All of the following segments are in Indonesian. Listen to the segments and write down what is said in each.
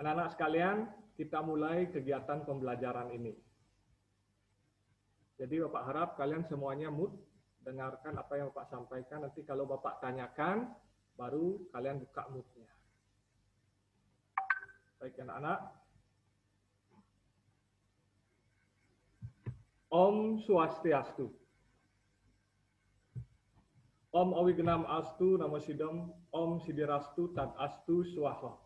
Anak-anak sekalian, kita mulai kegiatan pembelajaran ini. Jadi Bapak harap kalian semuanya mood, dengarkan apa yang Bapak sampaikan. Nanti kalau Bapak tanyakan, baru kalian buka moodnya. Baik anak-anak. Om Swastiastu. Om Awignam Astu Namo Sidam, Om Sidirastu Tad Astu Swaha.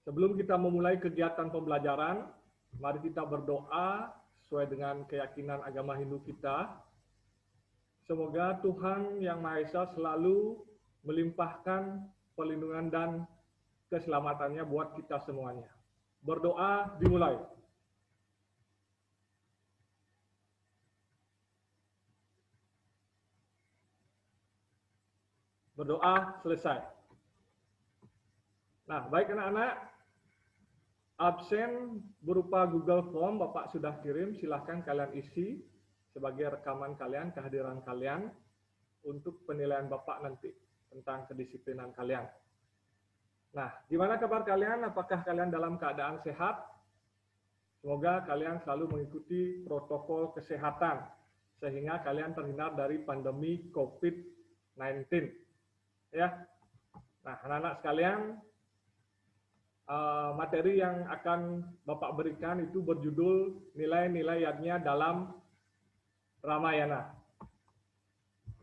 Sebelum kita memulai kegiatan pembelajaran, mari kita berdoa sesuai dengan keyakinan agama Hindu kita. Semoga Tuhan Yang Maha Esa selalu melimpahkan perlindungan dan keselamatannya buat kita semuanya. Berdoa dimulai. Berdoa selesai. Nah, baik anak-anak. Absen berupa Google Form Bapak sudah kirim, silahkan kalian isi sebagai rekaman kalian, kehadiran kalian untuk penilaian Bapak nanti tentang kedisiplinan kalian. Nah, gimana kabar kalian? Apakah kalian dalam keadaan sehat? Semoga kalian selalu mengikuti protokol kesehatan sehingga kalian terhindar dari pandemi COVID-19. Ya. Nah, anak-anak sekalian, materi yang akan Bapak berikan itu berjudul nilai-nilai yadnya dalam Ramayana.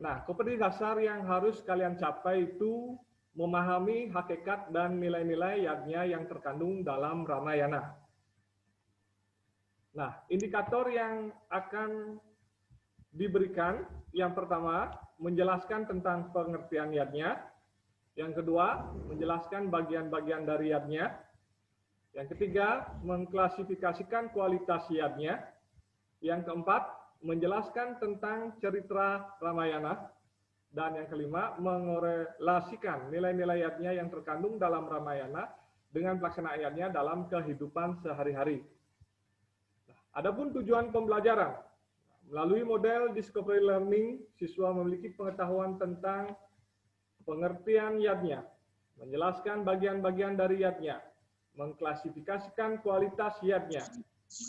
Nah, kompetensi dasar yang harus kalian capai itu memahami hakikat dan nilai-nilai yadnya yang terkandung dalam Ramayana. Nah, indikator yang akan diberikan, yang pertama, menjelaskan tentang pengertian yadnya. Yang kedua, menjelaskan bagian-bagian dari yadnya. Yang ketiga, mengklasifikasikan kualitas yadnya. Yang keempat, menjelaskan tentang cerita Ramayana. Dan yang kelima, mengorelasikan nilai-nilai yadnya yang terkandung dalam Ramayana dengan pelaksanaan yadnya dalam kehidupan sehari-hari. Adapun tujuan pembelajaran, melalui model discovery learning, siswa memiliki pengetahuan tentang pengertian yadnya, menjelaskan bagian-bagian dari yadnya, mengklasifikasikan kualitas yadnya,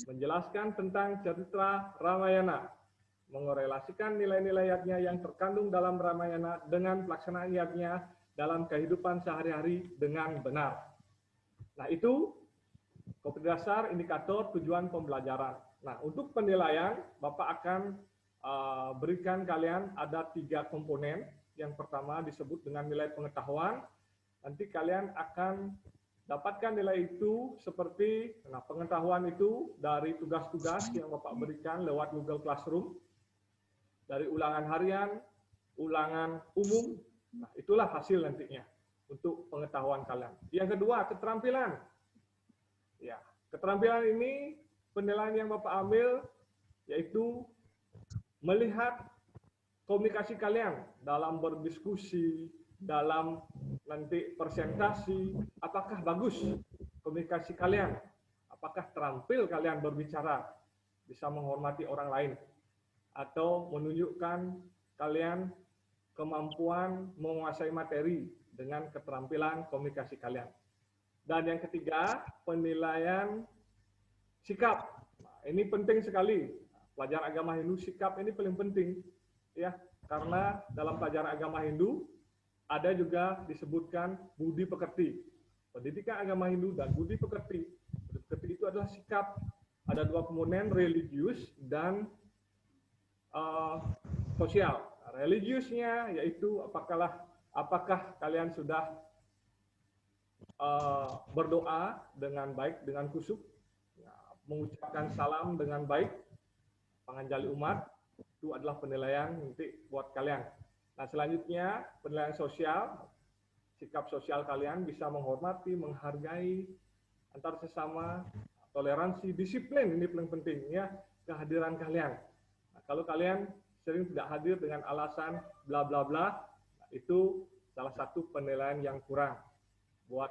menjelaskan tentang cerita Ramayana, mengorelasikan nilai-nilai yadnya yang terkandung dalam Ramayana dengan pelaksanaan yadnya dalam kehidupan sehari-hari dengan benar. Nah, itu kompetensi dasar indikator tujuan pembelajaran. Nah, untuk penilaian, Bapak akan berikan kalian ada 3 komponen. Yang pertama disebut dengan nilai pengetahuan. Nanti kalian akan dapatkan nilai itu seperti, nah pengetahuan itu dari tugas-tugas yang Bapak berikan lewat Google Classroom, dari ulangan harian, ulangan umum. Nah, itulah hasil nantinya untuk pengetahuan kalian. Yang kedua, keterampilan. Ya, keterampilan ini penilaian yang Bapak ambil yaitu melihat komunikasi kalian dalam berdiskusi, dalam nanti presentasi, apakah bagus komunikasi kalian, apakah terampil kalian berbicara, bisa menghormati orang lain, atau menunjukkan kalian kemampuan menguasai materi dengan keterampilan komunikasi kalian. Dan yang ketiga, penilaian sikap. Nah, ini penting sekali. Pelajaran agama Hindu, sikap ini paling penting. Ya, karena dalam pelajaran agama Hindu ada juga disebutkan budi pekerti. Pendidikan agama Hindu dan budi pekerti. Budi pekerti itu adalah sikap. Ada 2 komponen, religius dan sosial. Religiusnya yaitu apakah kalian sudah berdoa dengan baik, dengan khusyuk, mengucapkan salam dengan baik, panganjali umat. Itu adalah penilaian nanti buat kalian. Nah, selanjutnya penilaian sosial, sikap sosial kalian bisa menghormati, menghargai antar sesama, toleransi, disiplin ini paling penting ya, kehadiran kalian. Nah, kalau kalian sering tidak hadir dengan alasan bla bla bla, nah, itu salah satu penilaian yang kurang buat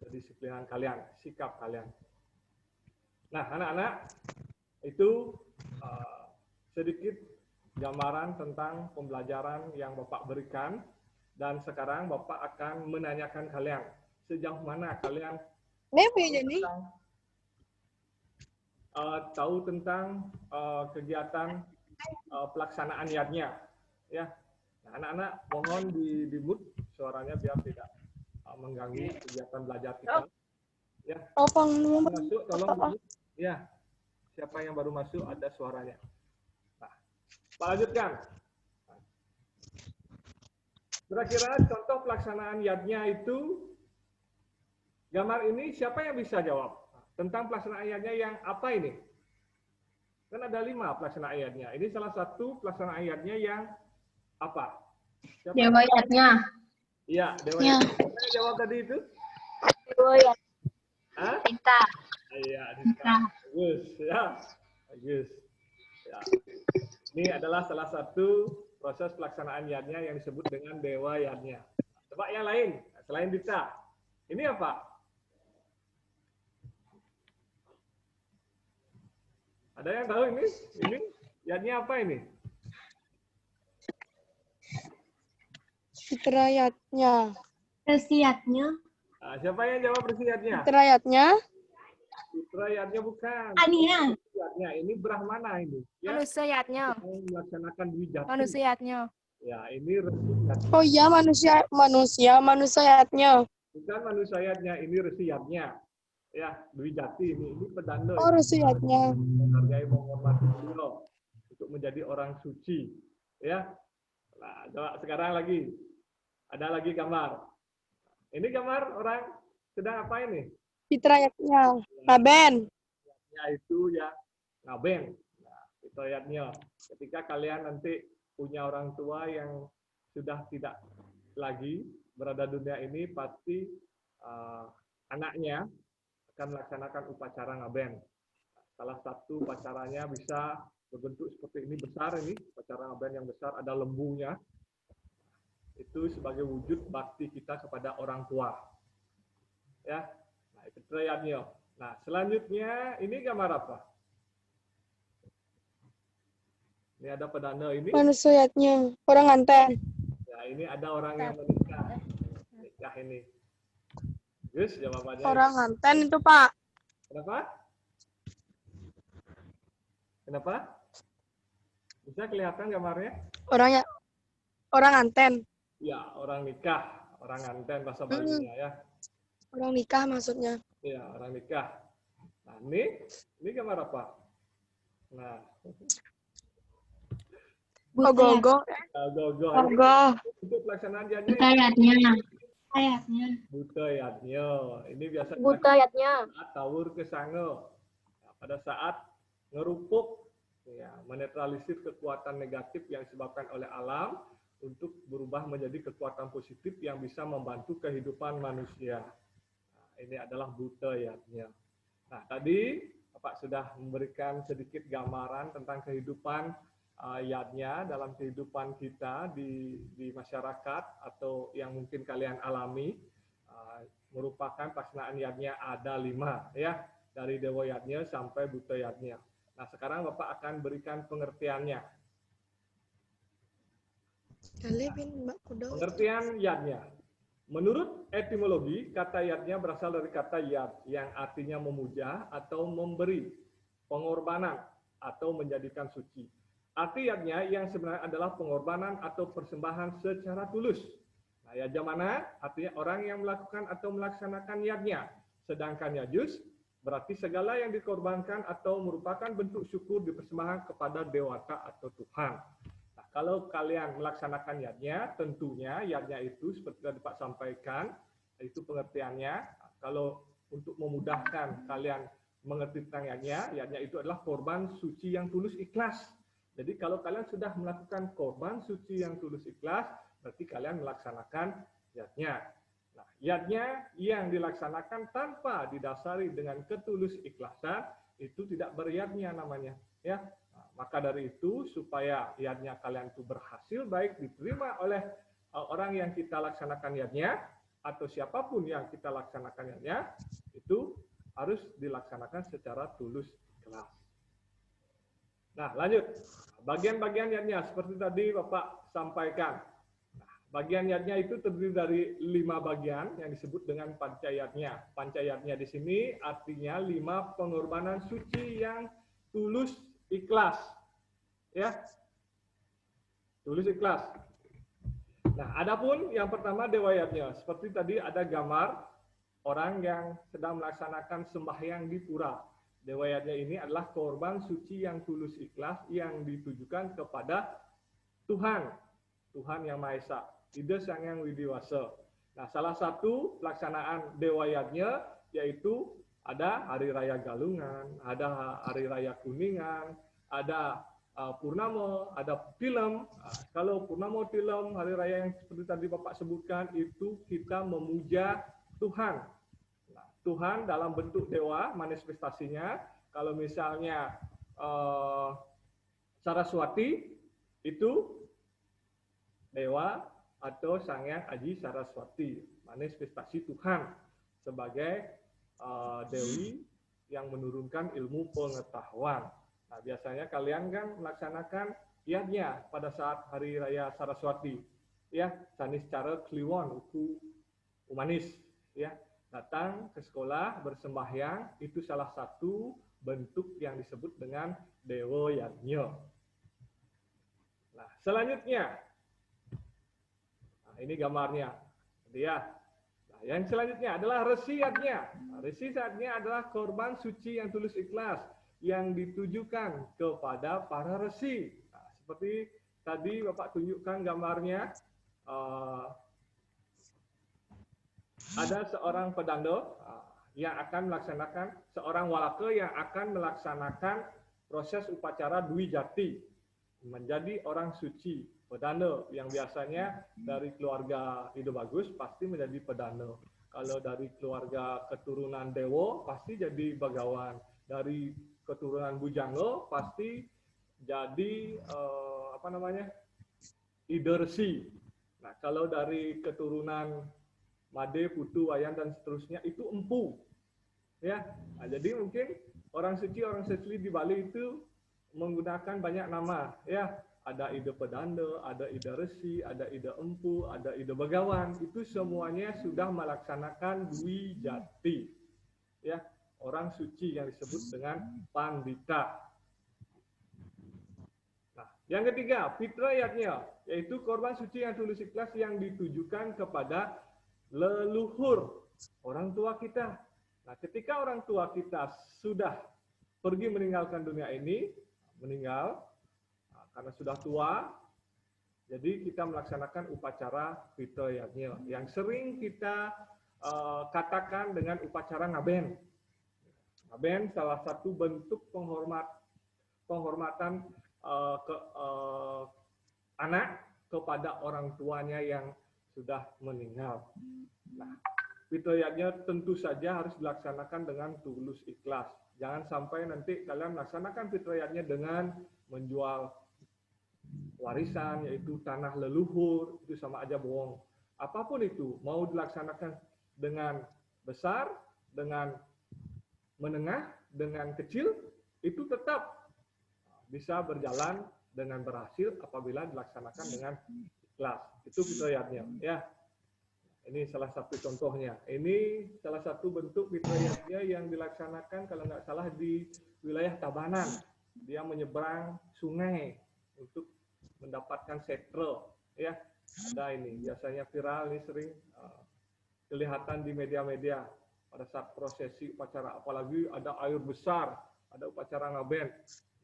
kedisiplinan kalian, sikap kalian. Nah, anak-anak, itu sedikit gambaran tentang pembelajaran yang Bapak berikan, dan sekarang Bapak akan menanyakan kalian. sejauh mana kalian jadi tahu tentang kegiatan pelaksanaan yadnya, ya. Nah, anak-anak mohon di mute suaranya biar tidak mengganggu kegiatan belajar kita. Ya. Masuk, tolong di mute. Ya. Siapa yang baru masuk ada suaranya. Nah, Pak lanjutkan. Kira-kira contoh pelaksanaan yadnya itu, gambar ini siapa yang bisa jawab? Tentang pelaksanaan yadnya yang apa ini? Kan ada 5 pelaksanaan yadnya. Ini salah satu pelaksanaan yadnya yang apa? Siapa? Dewa yadnya. Iya, dewa yadnya. Siapa yang jawab tadi itu? Dewa yad. Hah? Rita. Iya, Rita. Bagus, ya. Bagus. Ya. Ini adalah salah satu proses pelaksanaan yadnya yang disebut dengan dewa yadnya. Coba yang lain, selain Dita. Ini apa? Ada yang tahu ini? Ini yadnya apa ini? Fitrayatnya. Resiatnya. Nah, siapa yang jawab resiatnya? Fitrayatnya. Fitrayatnya bukan. Ania. Yadnya ini Brahmana ini. Ya, Manusia yadnya. melaksanakan Dwijati. Manusia yadnya. Ya, ini resiat. Oh iya, manusiaatnya. Bukan manusiatnya, ini resiatnya. Ya, Dwijati ini pedanda. Oh, resiatnya. Menghargai, menghormati beliau untuk menjadi orang suci. Ya. Nah, coba sekarang lagi. Ada lagi gambar. Ini gambar orang sedang apa ini? Fitrayatnya. Ngaben. Yaitu ya ngaben. Nah, fitrayatnya. Ketika kalian nanti punya orang tua yang sudah tidak lagi berada di dunia ini, pasti anaknya akan melaksanakan upacara ngaben. Salah satu upacaranya bisa berbentuk seperti ini, besar ini, upacara ngaben yang besar, ada lembunya. Itu sebagai wujud bakti kita kepada orang tua. Ya, nah itu fitrayatnya. Nah, selanjutnya ini gambar apa? Ini ada pedanda ini. Manusiaatnya. Orang nganten. Ya, ini ada orang yang menikah. Nikah ini. Gus, jawabannya. Orang nganten itu, Pak. Kenapa? Kenapa? Bisa kelihatan gambarnya? Orang nganten. Ya, orang nikah. Orang nganten bahasa Balinya ya. Orang nikah maksudnya. Iya, orang nikah. Nah, ini gambar apa? Nah, Ogo-ogo. go. Ogo. Untuk pelaksanaan Buta jadinya yadnya. Ayatnya. buta yadnya. Ini biasa Buta yadnya. saat tawur ke sango. Nah, pada saat ngerupuk, ya, menetralisir kekuatan negatif yang disebabkan oleh alam untuk berubah menjadi kekuatan positif yang bisa membantu kehidupan manusia. Nah, ini adalah buta yadnya. Nah, tadi Bapak sudah memberikan sedikit gambaran tentang kehidupan yadnya dalam kehidupan kita di masyarakat atau yang mungkin kalian alami. Merupakan pelaksanaan yadnya ada 5 ya, dari dewa yadnya sampai buta yadnya. Nah, sekarang Bapak akan berikan pengertiannya. Pengertian yadnya. Menurut etimologi, kata yadnya berasal dari kata yad yang artinya memuja atau memberi, pengorbanan atau menjadikan suci. Arti yadnya yang sebenarnya adalah pengorbanan atau persembahan secara tulus. Nah, yadnya mana? Artinya orang yang melakukan atau melaksanakan yadnya. Sedangkan yajus berarti segala yang dikorbankan atau merupakan bentuk syukur dipersembahkan kepada dewata atau Tuhan. Nah, kalau kalian melaksanakan yadnya, tentunya yadnya itu seperti tadi Pak sampaikan, itu pengertiannya. Kalau untuk memudahkan kalian mengerti tentang yadnya itu adalah korban suci yang tulus ikhlas. Jadi kalau kalian sudah melakukan korban suci yang tulus ikhlas, berarti kalian melaksanakan yadnya. Nah, yadnya yang dilaksanakan tanpa didasari dengan ketulus ikhlasan itu tidak beryadnya namanya, ya. Nah, maka dari itu supaya yadnya kalian itu berhasil baik diterima oleh orang yang kita laksanakan yadnya atau siapapun yang kita laksanakan yadnya, itu harus dilaksanakan secara tulus ikhlas. Nah, lanjut. Bagian-bagian yadnya seperti tadi Bapak sampaikan. Nah, Bagian yatnya itu terdiri dari 5 bagian yang disebut dengan pancayatnya. Pancayatnya di sini artinya 5 pengorbanan suci yang tulus ikhlas. Ya. Tulus ikhlas. Nah, adapun yang pertama dewayatnya. Seperti tadi ada gambar orang yang sedang melaksanakan sembahyang di pura. Dewayatnya ini adalah korban suci yang tulus ikhlas yang ditujukan kepada Tuhan. Tuhan Yang Maha Esa. Ida Sang Yang Widiwasa. Nah, salah satu pelaksanaan dewayatnya yaitu ada Hari Raya Galungan, ada Hari Raya Kuningan, ada Purnama, ada film. Kalau Purnama film, Hari Raya yang seperti tadi Bapak sebutkan, itu kita memuja Tuhan. Nah, Tuhan dalam bentuk dewa, manifestasinya. Kalau misalnya Saraswati, itu dewa atau Sang Hyang Aji Saraswati, manifestasi Tuhan sebagai dewi yang menurunkan ilmu pengetahuan. Nah, biasanya kalian kan melaksanakan yatnya pada saat Hari Raya Saraswati, ya, sanis cara kliwon uku umanis, ya, datang ke sekolah bersembahyang, itu salah satu bentuk yang disebut dengan dewa yatnya. Nah, selanjutnya, ini gambarnya, ya. Nah, yang selanjutnya adalah resi yatnya. Nah, resi yatnya adalah korban suci yang tulus ikhlas yang ditujukan kepada para resi. Nah, seperti tadi Bapak tunjukkan gambarnya, ada seorang pedando yang akan melaksanakan, seorang walaka yang akan melaksanakan proses upacara Dwi Jati, menjadi orang suci. Pedanda yang biasanya dari keluarga Ide Bagus pasti menjadi pedanda. Kalau dari keluarga keturunan Dewo pasti jadi bagawan. Dari keturunan Bujangga pasti jadi Ide Resi. Nah, kalau dari keturunan Made, Putu, Wayan dan seterusnya itu empu. Ya. Nah, jadi mungkin orang suci di Bali itu menggunakan banyak nama, ya. Ada ide pedanda, ada ide resi, ada ide empu, ada ide begawan. Itu semuanya sudah melaksanakan Dwi Jati. Ya, orang suci yang disebut dengan pandita. Nah, yang ketiga, fitrayatnya, yaitu korban suci yang tulus ikhlas yang ditujukan kepada leluhur, orang tua kita. Nah, ketika orang tua kita sudah pergi meninggalkan dunia ini, meninggal, karena sudah tua, jadi kita melaksanakan upacara fitrayatnya yang sering kita katakan dengan upacara ngaben. Ngaben salah satu bentuk penghormatan anak kepada orang tuanya yang sudah meninggal. Nah, fitrayatnya tentu saja harus dilaksanakan dengan tulus ikhlas. Jangan sampai nanti kalian melaksanakan fitrayatnya dengan menjual warisan, yaitu tanah leluhur, itu sama aja bohong. Apapun itu, mau dilaksanakan dengan besar, dengan menengah, dengan kecil, itu tetap bisa berjalan dengan berhasil apabila dilaksanakan dengan ikhlas. Itu fitrayatnya, ya. Ini salah satu contohnya. Ini salah satu bentuk fitrayatnya yang dilaksanakan kalau nggak salah di wilayah Tabanan. Dia menyeberang sungai untuk mendapatkan setre, ya. Ada ini biasanya viral, ini sering kelihatan di media-media pada saat prosesi upacara, apalagi ada air besar, ada upacara ngaben,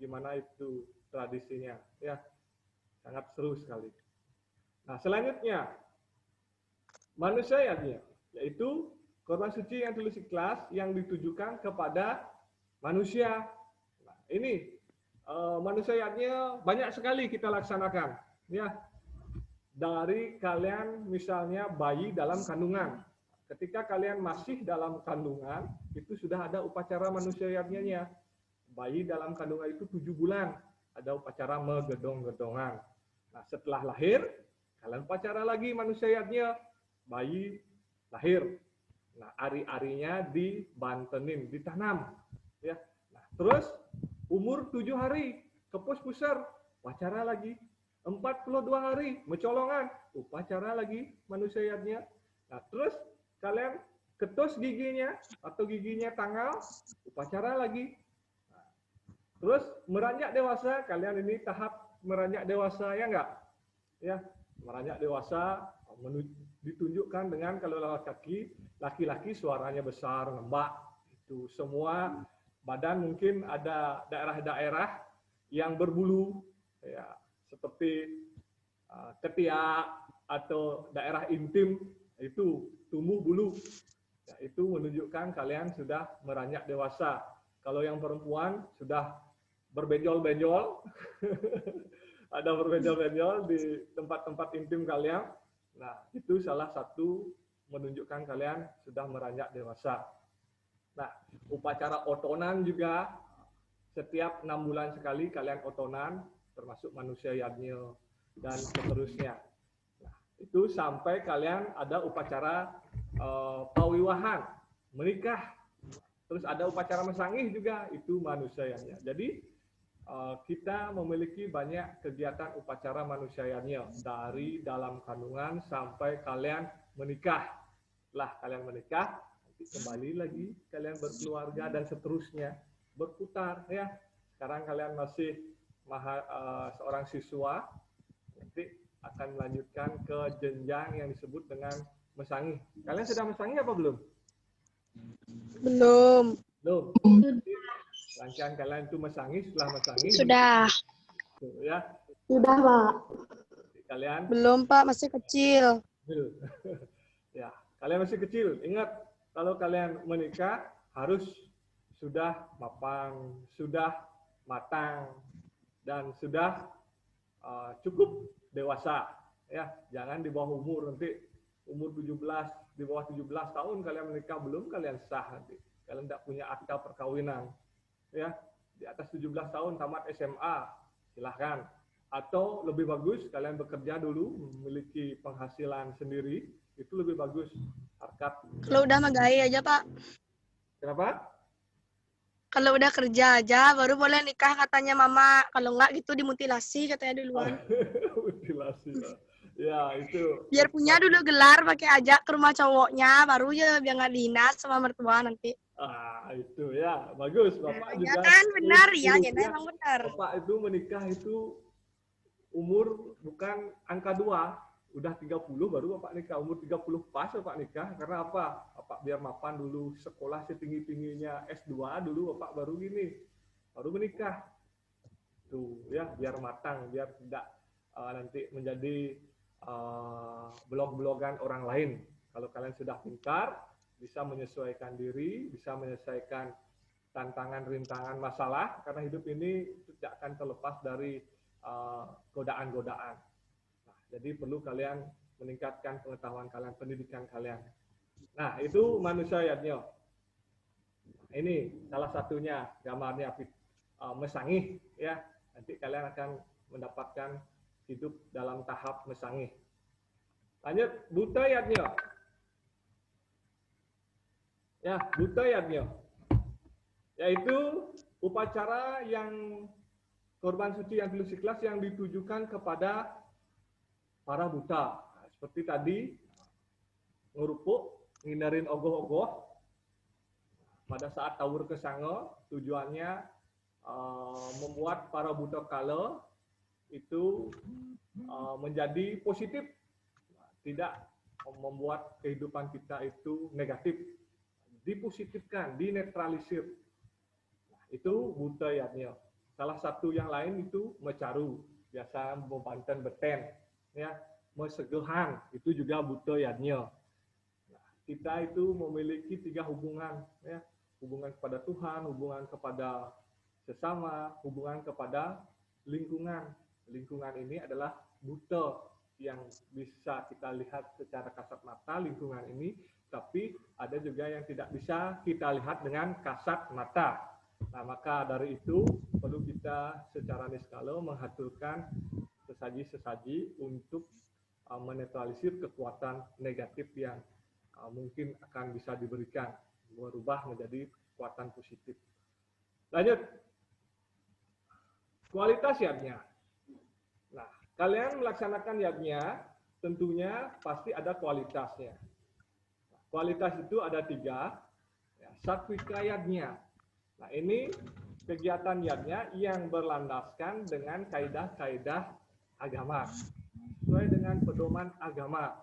gimana itu tradisinya, ya. Sangat seru sekali. Nah, selanjutnya manusianya, yaitu korban suci yang tulus ikhlas yang ditujukan kepada manusia. Nah, ini manusianya banyak sekali kita laksanakan, ya. Dari kalian misalnya bayi dalam kandungan, ketika kalian masih dalam kandungan itu sudah ada upacara manusianya. Bayi dalam kandungan itu 7 bulan ada upacara megedong-gedongan. Nah, setelah lahir kalian upacara lagi manusianya, bayi lahir. Nah, ari-arinya dibantenin, ditanam, ya. Nah, terus umur 7 hari, kepus pusar, wacara lagi. 42 hari mencolongan, upacara lagi manusia yatnya. Nah, terus kalian ketus giginya atau giginya tanggal, upacara lagi. Nah, terus meranjak dewasa, kalian ini tahap meranjak dewasa ya enggak? Ya, meranjak dewasa ditunjukkan dengan kalau laki-laki suaranya besar, ngembak. Itu semua badan mungkin ada daerah-daerah yang berbulu ya, seperti ketiak atau daerah intim itu tumbuh bulu. Ya, itu menunjukkan kalian sudah meranjak dewasa. Kalau yang perempuan sudah berbenjol-benjol, ada berbenjol-benjol di tempat-tempat intim kalian. Nah, itu salah satu menunjukkan kalian sudah meranjak dewasa. Nah, upacara otonan juga setiap 6 bulan sekali kalian otonan, termasuk manusia yadnya dan seterusnya. Nah, itu sampai kalian ada upacara pawiwahan, menikah. Terus ada upacara mesangih juga, itu manusia yadnya. Jadi kita memiliki banyak kegiatan upacara manusianya dari dalam kandungan sampai kalian menikah. Lah kalian menikah, nanti kembali lagi kalian berkeluarga dan seterusnya berputar ya. Sekarang kalian masih seorang siswa, nanti akan melanjutkan ke jenjang yang disebut dengan mesangih. Kalian sudah mesangih apa belum? Belum. Belum. Rangkaian kalian itu mesangih, setelah mesangih Sudah. ya. Sudah, Pak. Kalian Belum, Pak, masih kecil. ya, kalian masih kecil. Ingat, kalau kalian menikah harus sudah mapan, sudah matang, dan sudah cukup dewasa. Ya, jangan di bawah umur, nanti umur 17, di bawah 17 tahun kalian menikah belum kalian sah nanti. Kalian tidak punya akta perkawinan. Ya, di atas 17 tahun tamat SMA, silahkan. Atau lebih bagus kalian bekerja dulu, memiliki penghasilan sendiri, itu lebih bagus. Harkat. Kalau udah magai aja, Pak. Kenapa? Kalau udah kerja aja, baru boleh nikah katanya Mama. Kalau enggak gitu dimutilasi katanya duluan. Mutilasi. Ya, itu. Biar punya dulu gelar, pakai ajak ke rumah cowoknya, baru ya biar nggak dinas sama mertua nanti. Itu ya, bagus. Bapak Ya juga. kan, benar ya, Ya, Jena emang benar. Bapak itu menikah itu umur bukan angka 2, udah 30 baru Bapak nikah. Umur 30 pas Bapak nikah. Karena apa? Bapak biar mapan dulu, sekolah setinggi-tingginya S2 dulu Bapak baru gini. Baru menikah. Tuh ya, biar matang, biar tidak nanti menjadi blog-blogan orang lain. Kalau kalian sudah pintar, bisa menyesuaikan diri, bisa menyelesaikan tantangan, rintangan, masalah, karena hidup ini tidak akan terlepas dari godaan-godaan. Nah, jadi perlu kalian meningkatkan pengetahuan kalian, pendidikan kalian. Nah, itu manusia yadnya. Ini salah satunya gambarnya mesangih ya. Nanti kalian akan mendapatkan hidup dalam tahap mesangih. Lanjut, buta yadnya. Ya, buta yadnya. Yaitu upacara yang korban suci yang tulus ikhlas yang ditujukan kepada para buta. Seperti tadi, ngerupuk, ngindarin ogoh-ogoh. Pada saat tawur kesango, tujuannya membuat para buta kala itu menjadi positif, tidak membuat kehidupan kita itu negatif, dipositifkan, dinetralisir. Nah, itu buta yadnya. Salah satu yang lain itu mecaru, biasa membanten beten, ya, mesegehan, itu juga buta yadnya. Nah, kita itu memiliki 3 hubungan, ya, hubungan kepada Tuhan, hubungan kepada sesama, hubungan kepada lingkungan. Lingkungan ini adalah buta yang bisa kita lihat secara kasat mata lingkungan ini, tapi ada juga yang tidak bisa kita lihat dengan kasat mata. Nah, maka dari itu perlu kita secara niskala menghaturkan sesaji-sesaji untuk menetralisir kekuatan negatif yang mungkin akan bisa diberikan, berubah menjadi kekuatan positif. Lanjut. Kualitas yadnya. Nah, kalian melaksanakan yadnya, tentunya pasti ada kualitasnya. Kualitas itu ada 3, ya, satvika yadnya. Nah, ini kegiatan yadnya yang berlandaskan dengan kaidah-kaidah agama, sesuai dengan pedoman agama.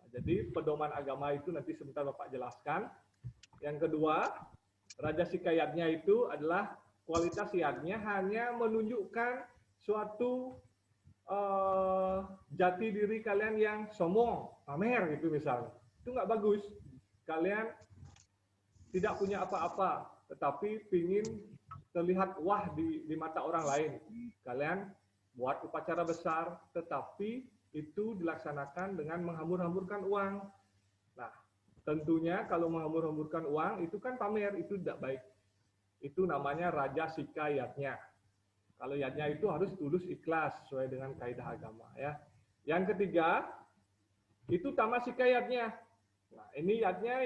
Nah, jadi pedoman agama itu nanti sebentar Bapak jelaskan. Yang kedua, rajasika yadnya itu adalah kualitas yadnya hanya menunjukkan suatu jati diri kalian yang sombong, pamer gitu misalnya. Itu nggak bagus. Kalian tidak punya apa-apa, tetapi ingin terlihat wah di mata orang lain. Kalian buat upacara besar, tetapi itu dilaksanakan dengan menghambur-hamburkan uang. Nah, tentunya kalau menghambur-hamburkan uang itu kan pamer, itu tidak baik. Itu namanya rajasika yadnya. Kalau yadnya itu harus tulus ikhlas sesuai dengan kaidah agama ya. Yang ketiga itu tamasika yadnya. Nah, ini yadnya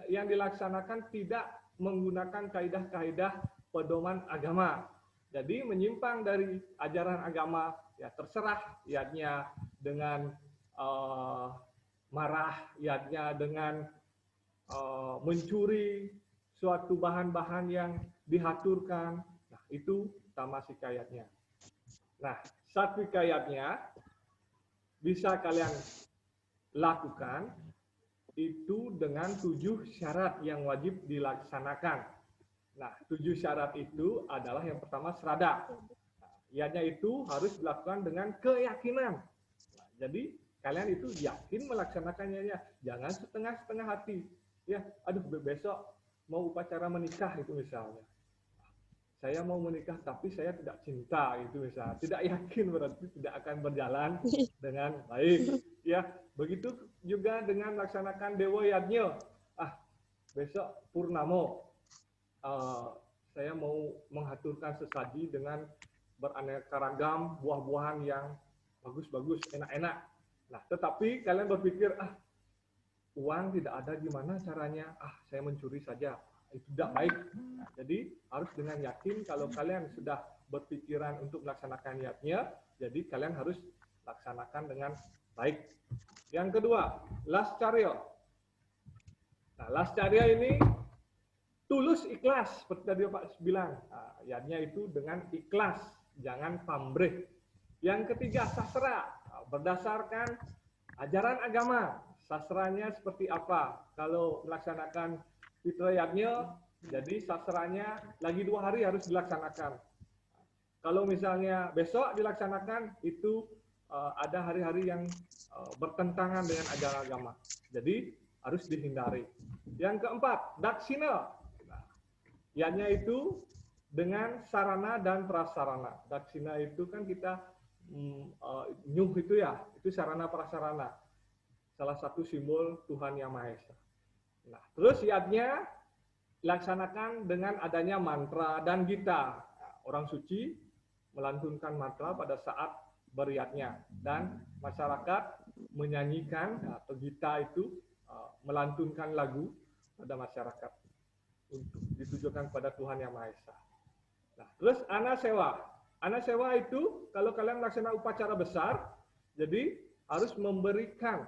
yang dilaksanakan tidak menggunakan kaidah-kaidah pedoman agama. Jadi menyimpang dari ajaran agama ya, terserah yadnya dengan marah, yadnya dengan mencuri suatu bahan-bahan yang dihaturkan. Nah, itu tamasika yadnya. Nah, satwika yadnya bisa kalian lakukan itu dengan 7 syarat yang wajib dilaksanakan. Nah, 7 syarat itu adalah yang pertama serada. Nah, yadnya itu harus dilakukan dengan keyakinan. Nah, jadi kalian itu yakin melaksanakannya ya, jangan setengah-setengah hati. Ya, aduh besok mau upacara menikah itu misalnya. Saya mau menikah tapi saya tidak cinta itu misalnya. Tidak yakin berarti tidak akan berjalan dengan baik. Ya, begitu juga dengan melaksanakan dewa yadnya. Besok purnamo. Saya mau menghaturkan sesaji dengan beraneka ragam buah-buahan yang bagus-bagus, enak-enak. Nah, tetapi kalian berpikir, uang tidak ada, gimana caranya? Saya mencuri saja. Itu tidak baik. Nah, jadi harus dengan yakin kalau kalian sudah berpikiran untuk melaksanakan yadnya, jadi kalian harus laksanakan dengan baik. Yang kedua, lascarya. Nah, lascarya ini tulus ikhlas, seperti tadi Pak bilang. Nah, yadnya itu dengan ikhlas, jangan pamrih. Yang ketiga, sastra. Nah, berdasarkan ajaran agama. Sastranya seperti apa? Kalau melaksanakan fitra yadnya, jadi sastranya lagi 2 hari harus dilaksanakan. Kalau misalnya besok dilaksanakan, itu ada hari-hari yang bertentangan dengan ajaran agama. Jadi harus dihindari. Yang keempat, daksina. Nah, yadnya itu dengan sarana dan prasarana. Daksina itu kan kita nyuh itu ya, itu sarana prasarana. Salah satu simbol Tuhan Yang Maha Esa. Nah, terus yadnya laksanakan dengan adanya mantra dan gita. Nah, orang suci melantunkan mantra pada saat beryadnya dan masyarakat menyanyikan atau gita itu melantunkan lagu pada masyarakat untuk ditujukan pada Tuhan Yang Maha Esa. Nah, terus anasewa. Anasewa itu kalau kalian melaksanakan upacara besar, jadi harus memberikan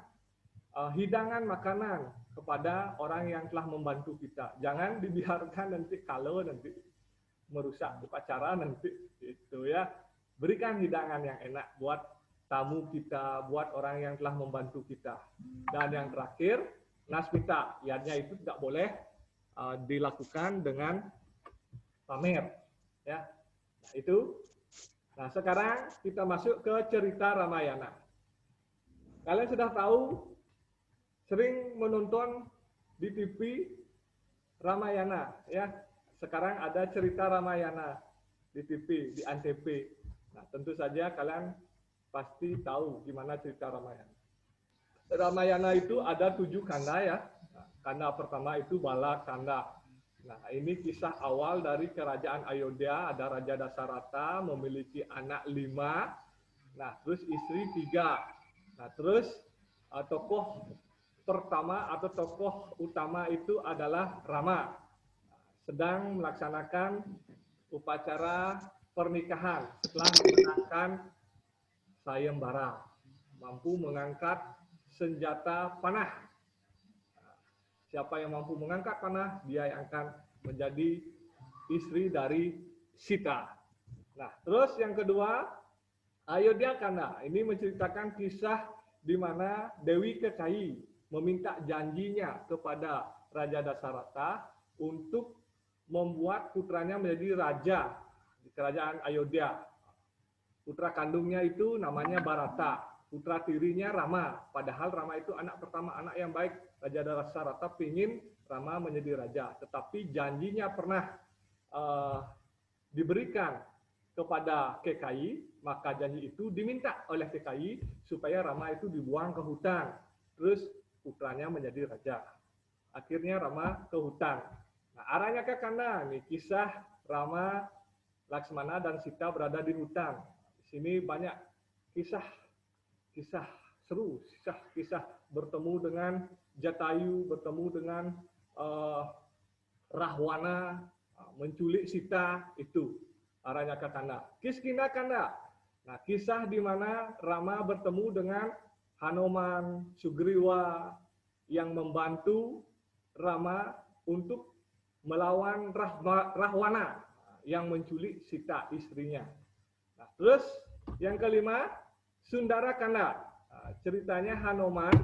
hidangan makanan kepada orang yang telah membantu kita. Jangan dibiarkan nanti kalau nanti merusak upacara nanti itu ya. Berikan hidangan yang enak buat tamu kita, buat orang yang telah membantu kita. Dan yang terakhir, nasmita. Yadnya itu tidak boleh dilakukan dengan pamer. Ya. Nah, itu. Nah, sekarang kita masuk ke cerita Ramayana. Kalian sudah tahu sering menonton di TV Ramayana, ya. Sekarang ada cerita Ramayana di TV, di Antv. Nah, tentu saja kalian pasti tahu gimana cerita Ramayana. Ramayana itu ada 7 kanda ya. Nah, kanda pertama itu Bala Kanda. Nah, ini kisah awal dari kerajaan Ayodhya. Ada Raja Dasarata memiliki anak 5. Nah, terus istri 3. Nah, terus tokoh pertama atau tokoh utama itu adalah Rama, sedang melaksanakan upacara pernikahan setelah memenangkan sayembara, mampu mengangkat senjata panah. Siapa yang mampu mengangkat panah, dia yang akan menjadi istri dari Sita. Nah, terus yang kedua, Ayodhya Kanda. Ini menceritakan kisah di mana Dewi Kekayi meminta janjinya kepada Raja Dasarata untuk membuat putranya menjadi raja di kerajaan Ayodhya. Putra kandungnya itu namanya Bharata, putra tirinya Rama. Padahal Rama itu anak pertama, anak yang baik. Raja Dasarata ingin Rama menjadi raja, tetapi janjinya pernah diberikan kepada Kekayi, maka janji itu diminta oleh Kekayi supaya Rama itu dibuang ke hutan. Terus putranya menjadi raja. Akhirnya Rama ke hutan. Nah, Aranyaka Kanda, nih kisah Rama, Laksmana dan Sita berada di hutan. Di sini banyak kisah seru, kisah bertemu dengan Jatayu, bertemu dengan Rahwana, menculik Sita, itu Aranyaka Kanda. Kiskindha Kanda. Nah, kisah di mana Rama bertemu dengan Hanuman, Sugriwa yang membantu Rama untuk melawan Rahwana yang menculik Sita, istrinya. Nah, terus yang kelima, Sundara Kanda. Nah, ceritanya Hanuman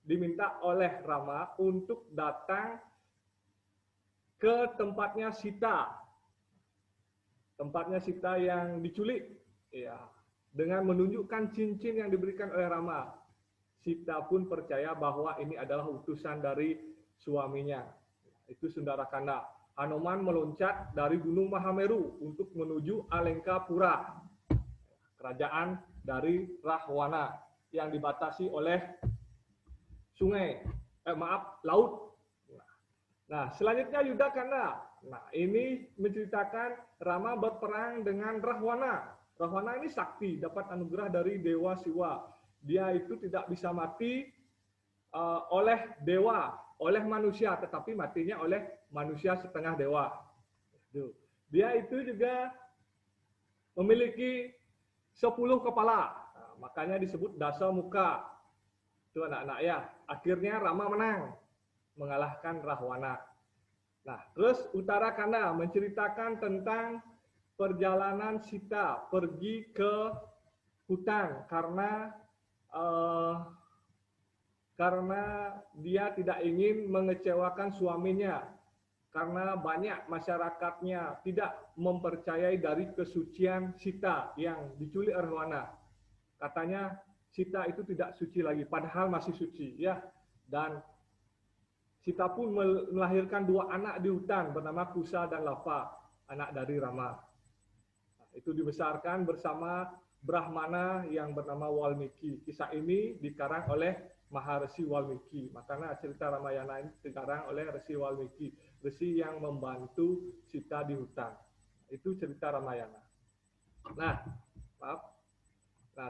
diminta oleh Rama untuk datang ke tempatnya Sita. Tempatnya Sita yang diculik. Ya, dengan menunjukkan cincin yang diberikan oleh Rama. Sita pun percaya bahwa ini adalah utusan dari suaminya. Itu Sundara Kanda. Hanuman meloncat dari Gunung Mahameru untuk menuju Alengkapura, kerajaan dari Rahwana yang dibatasi oleh laut. Nah, selanjutnya Yuddha Kanda. Nah, ini menceritakan Rama berperang dengan Rahwana. Rahwana ini sakti, dapat anugerah dari Dewa Siwa. Dia itu tidak bisa mati oleh dewa, oleh manusia, tetapi matinya oleh manusia setengah dewa. Dia itu juga memiliki 10 kepala, nah, makanya disebut Dasa Muka. Itu anak-anak ya. Akhirnya Rama menang, mengalahkan Rahwana. Nah, terus Uttara Kanda menceritakan tentang perjalanan Sita pergi ke hutan karena dia tidak ingin mengecewakan suaminya, karena banyak masyarakatnya tidak mempercayai dari kesucian Sita yang diculik Rahwana. Katanya Sita itu tidak suci lagi, padahal masih suci, ya. Dan Sita pun melahirkan 2 anak di hutan bernama Kusa dan Lava, anak dari Rama. Nah, itu dibesarkan bersama Brahmana yang bernama Walmiki. Kisah ini dikarang oleh Maharshi Walmiki. Makanya cerita Ramayana ini dikarang oleh Resi Walmiki, resi yang membantu Sita di hutan. Itu cerita Ramayana. Nah,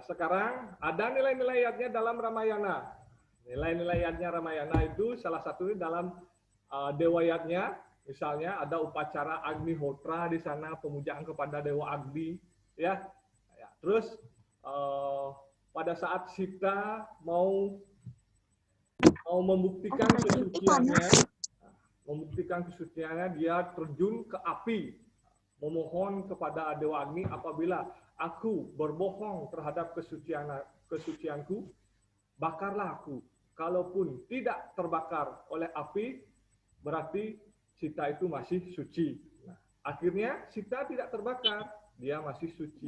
sekarang ada nilai-nilainya dalam Ramayana. Nilai-nilainya Ramayana itu salah satunya dalam Dewayatnya. Misalnya ada upacara Agnihotra di sana, pemujaan kepada Dewa Agni, ya. Terus pada saat Sita mau membuktikan kesuciannya, dia terjun ke api, memohon kepada Dewa Agni, apabila aku berbohong terhadap kesucianku, bakarlah aku. Kalaupun tidak terbakar oleh api, berarti Sita itu masih suci. Nah, akhirnya Sita tidak terbakar, dia masih suci.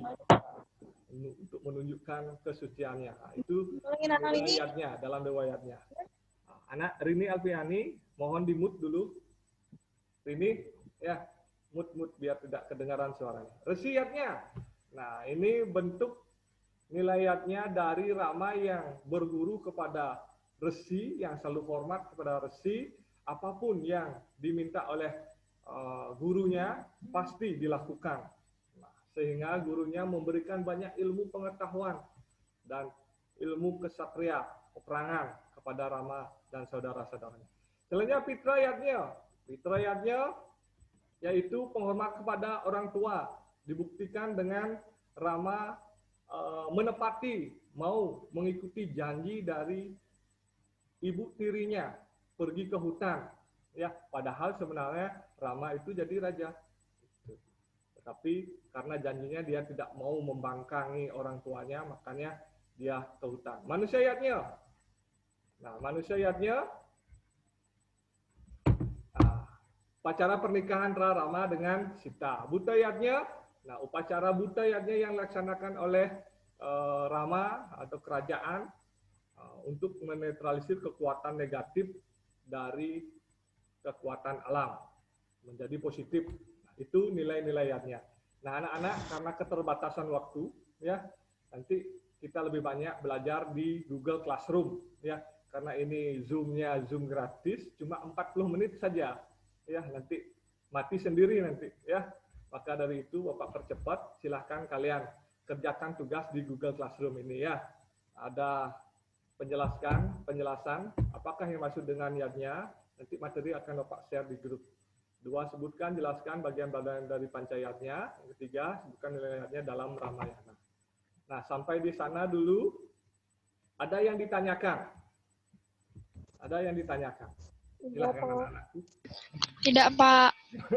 Untuk menunjukkan kesuciannya. Nah, itu riwayatnya, dalam riwayatnya. Nah, anak Rini Alfiani, mohon di-mute dulu. Rini, ya, mute biar tidak kedengaran suaranya. Resiyatnya. Nah, ini bentuk nilayatnya dari Rama yang berguru kepada resi, yang selalu hormat kepada resi, apapun yang diminta oleh gurunya pasti dilakukan. Sehingga gurunya memberikan banyak ilmu pengetahuan dan ilmu kesatria, peperangan kepada Rama dan saudara-saudaranya. Selanjutnya Pitrayatnya yaitu penghormat kepada orang tua, dibuktikan dengan Rama menepati, mau mengikuti janji dari ibu tirinya pergi ke hutan, ya. Padahal sebenarnya Rama itu jadi raja. Tetapi karena janjinya dia tidak mau membangkangi orang tuanya, makanya dia ke hutan. Manusia ayatnya. Nah, manusia ayatnya, upacara pernikahan Rama dengan Sita. Buta ayatnya, nah upacara buta ayatnya yang dilaksanakan oleh Rama atau kerajaan untuk menetralisir kekuatan negatif dari kekuatan alam menjadi positif. Itu nilai-nilai ayatnya. Nah, anak-anak, karena keterbatasan waktu, ya, nanti kita lebih banyak belajar di Google Classroom, ya, karena ini Zoom-nya Zoom gratis, cuma 40 menit saja, ya, nanti mati sendiri nanti, ya. Maka dari itu Bapak percepat, silahkan kalian kerjakan tugas di Google Classroom ini, ya. Ada penjelasan, apakah yang maksud dengan ayatnya, nanti materi akan Bapak share di grup. 2, sebutkan, jelaskan bagian-bagian dari pancayatnya. Yang 3, sebutkan nilai-nilainya dalam Ramayana. Nah, sampai di sana dulu. Ada yang ditanyakan? Ada yang ditanyakan? Silahkan anak-anakku. Tidak, Pak.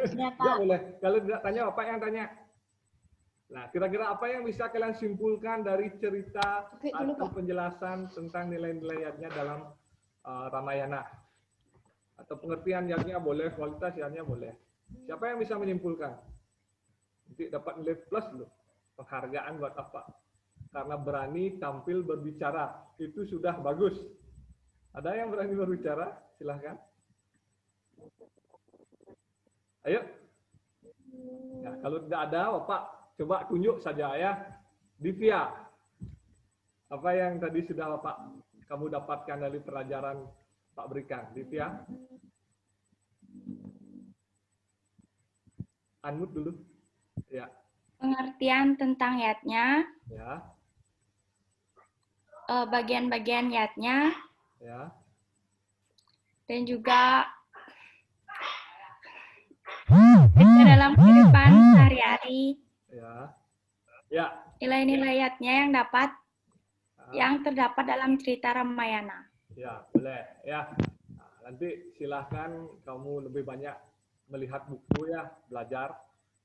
Tidak, Ya, Pak. boleh. Kalau tidak tanya, Bapak yang tanya. Nah, kira-kira apa yang bisa kalian simpulkan dari cerita atau penjelasan tentang nilai-nilai ayatnya dalam Ramayana? Atau pengertian ayatnya boleh, kualitas ayatnya boleh. Siapa yang bisa menyimpulkan? Nanti dapat nilai plus loh. Penghargaan buat apa? Karena berani tampil berbicara. Itu sudah bagus. Ada yang berani berbicara? Silahkan. Ayo. Nah, kalau tidak ada, Bapak coba tunjuk saja ya. Divya, apa yang tadi sudah Bapak kamu dapatkan dari pelajaran Pak berikan? Divya? Unmute dulu. Ya. Pengertian tentang ayatnya, Ya. bagian-bagian ayatnya, Ya. dan juga dalam kehidupan sehari-hari, Ya. Ya. nilai-nilai ayatnya yang terdapat dalam cerita Ramayana. Ya, boleh. Ya. Nah, nanti silahkan kamu lebih banyak melihat buku ya, belajar.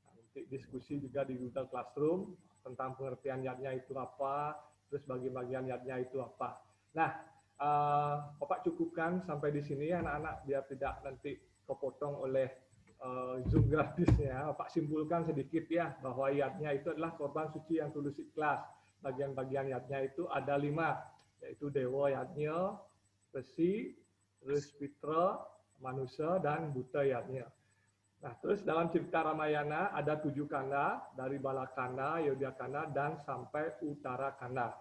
Nanti diskusi juga di Google Classroom tentang pengertian ayatnya itu apa, terus bagian-bagian ayatnya itu apa. Nah, Bapak cukupkan sampai di sini anak-anak biar tidak nanti kepotong oleh Zoom gratisnya. Bapak simpulkan sedikit ya bahwa ayatnya itu adalah korban suci yang tulus ikhlas. Bagian-bagian ayatnya itu ada 5, yaitu dewa ayatnya, besi, terus fitra, manusia, dan buta ayatnya. Nah, terus dalam cerita Ramayana ada 7 kanda, dari Balakanda, Yodhakanda, dan sampai Uttarakanda.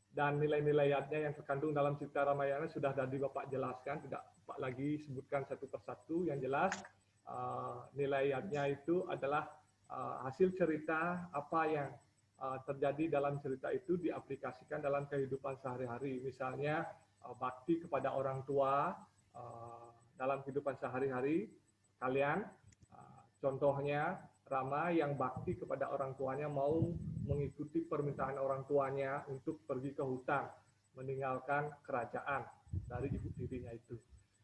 Dan nilai-nilai ayatnya yang terkandung dalam cerita Ramayana sudah tadi Bapak jelaskan, tidak Bapak lagi sebutkan satu persatu. Yang jelas nilai ayatnya itu adalah hasil cerita apa yang terjadi dalam cerita itu diaplikasikan dalam kehidupan sehari-hari. Misalnya bakti kepada orang tua dalam kehidupan sehari-hari kalian. Contohnya Rama yang bakti kepada orang tuanya mau mengikuti permintaan orang tuanya untuk pergi ke hutan, meninggalkan kerajaan dari ibu tirinya itu.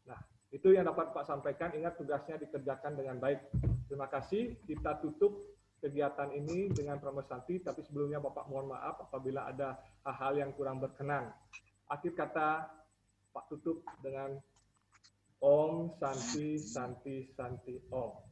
Nah, itu yang dapat Pak sampaikan. Ingat tugasnya dikerjakan dengan baik. Terima kasih. Kita tutup kegiatan ini dengan pramasasti, tapi sebelumnya Bapak mohon maaf apabila ada hal-hal yang kurang berkenan. Akhir kata Pak tutup dengan Om Santi Santi Santi Om.